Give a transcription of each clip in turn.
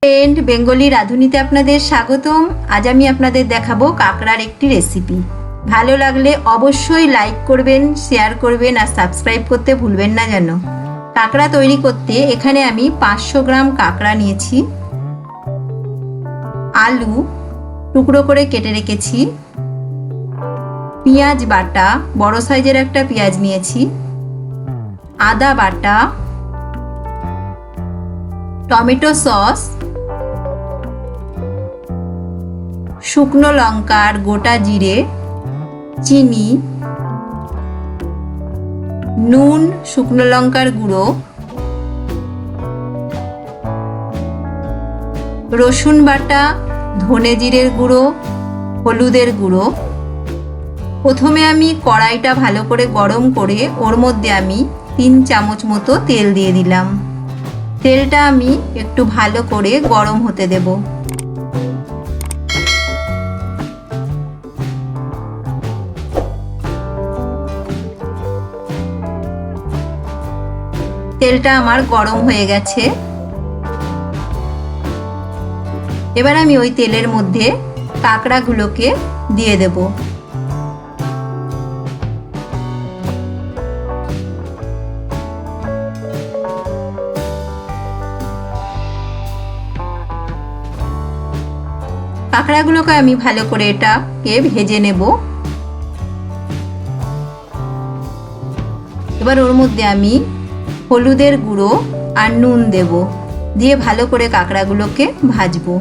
Friend, Bengali রাঁধুনিতে আপনাদের স্বাগতম। আজ আমি আপনাদের দেখাবো কাঁকড়ার একটি রেসিপি। ভালো লাগলে অবশ্যই লাইক করবেন, শেয়ার করবেন আর সাবস্ক্রাইব করতে ভুলবেন না যেন। কাঁকড়া তৈরি করতে এখানে আমি 500 গ্রাম কাঁকড়া নিয়েছি। আলু টুকরো করে কেটে রেখেছি। পেঁয়াজ বাটা, বড় সাইজের একটা পেঁয়াজ নিয়েছি। আদা বাটা, টমেটো সস, শুকনো লঙ্কার গোটা জিরে, চিনি, নুন, শুকনো লঙ্কার গুঁড়ো, রসুন বাটা, ধনে জিরের গুঁড়ো, হলুদের গুঁড়ো। প্রথমে আমি কড়াইটা ভালো করে গরম করে ওর মধ্যে আমি 3 চামচ মতো তেল দিয়ে দিলাম। তেলটা আমি একটু ভালো করে গরম হতে দেব। তেলটা আমার গরম হয়ে গেছে। এবার আমি ওই তেলের মধ্যে কাঁকড়াগুলোকে দিয়ে দেব। কাঁকড়াগুলোকে আমি ভালো করে এটাকে ভেজে নেব। এবার ওর মধ্যে আমি হলুদের গুঁড়ো আর নুন দেব, দিয়ে ভালো করে কাঁকড়াগুলোকে ভাজবো।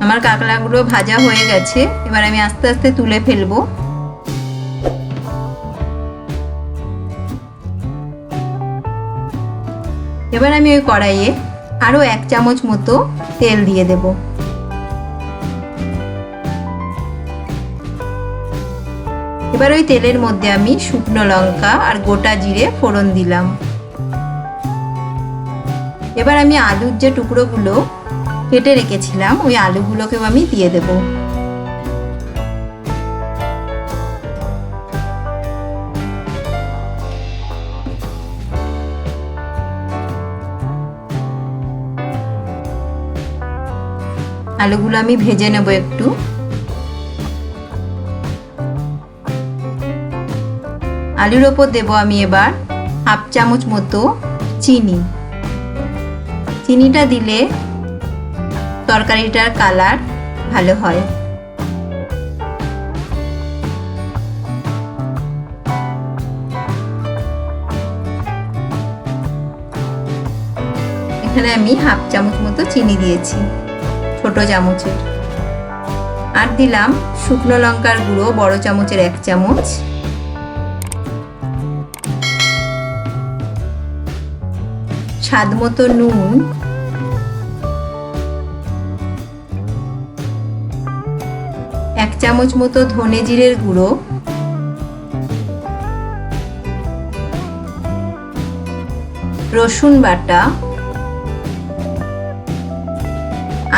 আমার কাঁকড়াগুলো ভাজা হয়ে গেছে। এবার আমি আস্তে আস্তে তুলে ফেলবো। এবার আমি ওই কড়াইয়ে আরো 1 চামচ মতো তেল দিয়ে দেব। এবার ওই তেলের মধ্যে আমি শুকনো লঙ্কা আর গোটা জিরে ফোড়ন দিলাম। এবার আমি আলুর যে টুকরোগুলো কেটে রেখেছিলাম ওই আলুগুলোকেও আমি দিয়ে দেব। আলুগুলো আমি ভেজে নেব একটু। আলুর ওপর দেব আমি এবার 1/2 চামচ মতো চিনি। চিনিটা দিলে তরকারিটার কালার ভালো হয়। এখানে আমি 1/2 চামচ মতো চিনি দিয়েছি, ছোট চামচের। আর দিলাম শুকনো লঙ্কার গুঁড়ো, বড় চামচের 1 চামচ। স্বাদ মতো নুন, এক চামচ মতো ধনে জিরের গুঁড়ো, রসুন বাটা,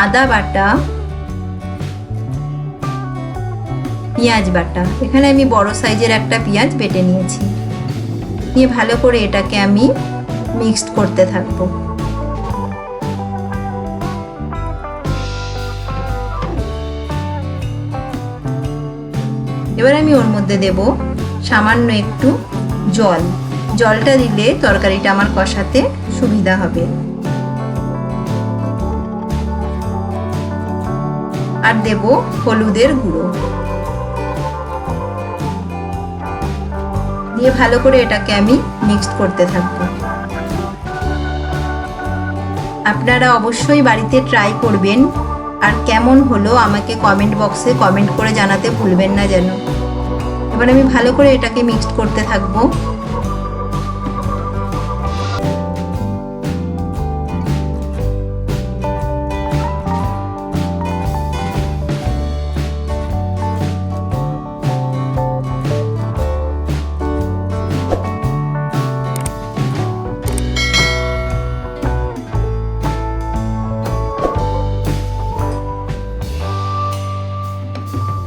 আদা বাটা, পেঁয়াজ বাটা। এখানে আমি বড় সাইজের একটা পেঁয়াজ বেটে নিয়েছি। নিয়ে ভালো করে এটাকে আমি মিক্সড করতে থাকবো। এবার আমি ওর মধ্যে দেব সামান্য একটু জল। জলটা দিলে তরকারিটা আমার কষাতে সুবিধা হবে। আর দেব হলুদের গুঁড়ো, দিয়ে ভালো করে এটাকে আমি মিক্সড করতে থাকবো। আপনারা অবশ্যই বাড়িতে ট্রাই করবেন, আর কেমন হলো আমাকে কমেন্ট বক্সে কমেন্ট করে জানাতে ভুলবেন না যেন। এবার আমি ভালো করে এটাকে মিক্সড করতে থাকবো।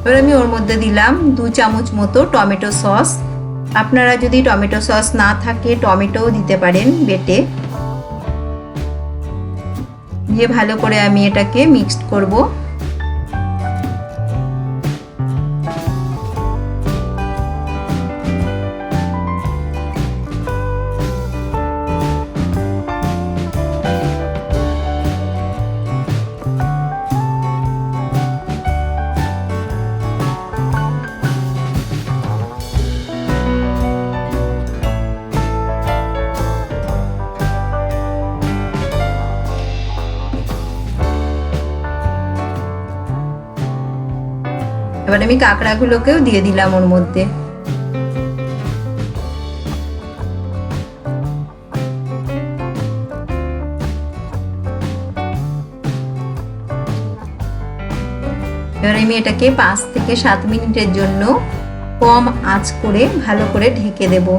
এবার আমি ওর মধ্যে দিলাম 2 চামচ মতো টমেটো সস। আপনারা যদি টমেটো সস না থাকে টমেটোও দিতে পারেন বেটে। দিয়ে ভালো করে আমি এটাকে মিক্সড করব। এবার আমি কাঁকড়াগুলোকেও দিয়ে দিলাম ওর মধ্যে। এবার আমি এটাকে 5 থেকে 7 মিনিটের জন্য কম আঁচ করে ভালো করে ঢেকে দেব।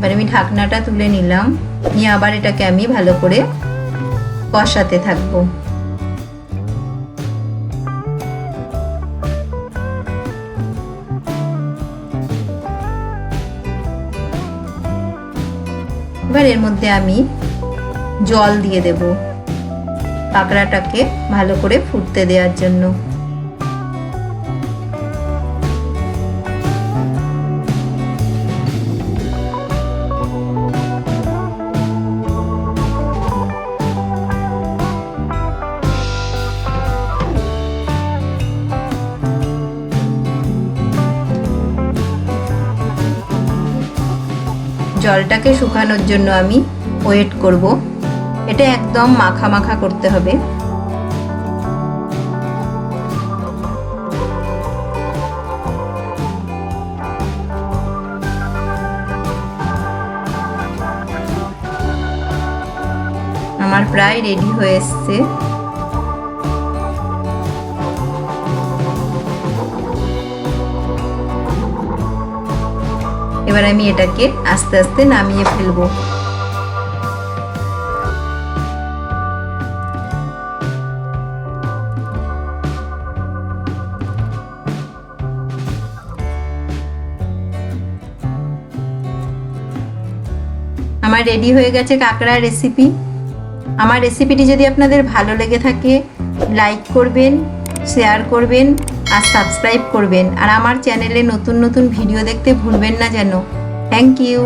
এবার আমি ঢাকনাটা তুলে নিলাম, নিয়ে আবার এটাকে আমি ভালো করে কষাতে থাকবো। এবার এর মধ্যে আমি জল দিয়ে দেব কাঁকড়াটাকে ভালো করে ফুটতে দেওয়ার জন্য। জলটাকে শুকানোর জন্য আমি ওয়েট করব। এটা একদম মাখা মাখা করতে হবে। আমার প্রায় রেডি হয়ে এসছে। এবার আমি এটাকে আস্তে আস্তে নামিয়ে ফেলবো। আমার রেডি হয়ে গেছে কাঁকড়া রেসিপি। আমার রেসিপিটি যদি আপনাদের ভালো লেগে থাকে লাইক করবেন, শেয়ার করবেন আর সাবস্ক্রাইব করবেন। আর আমার চ্যানেলে নতুন নতুন ভিডিও দেখতে ভুলবেন না যেন। Thank you.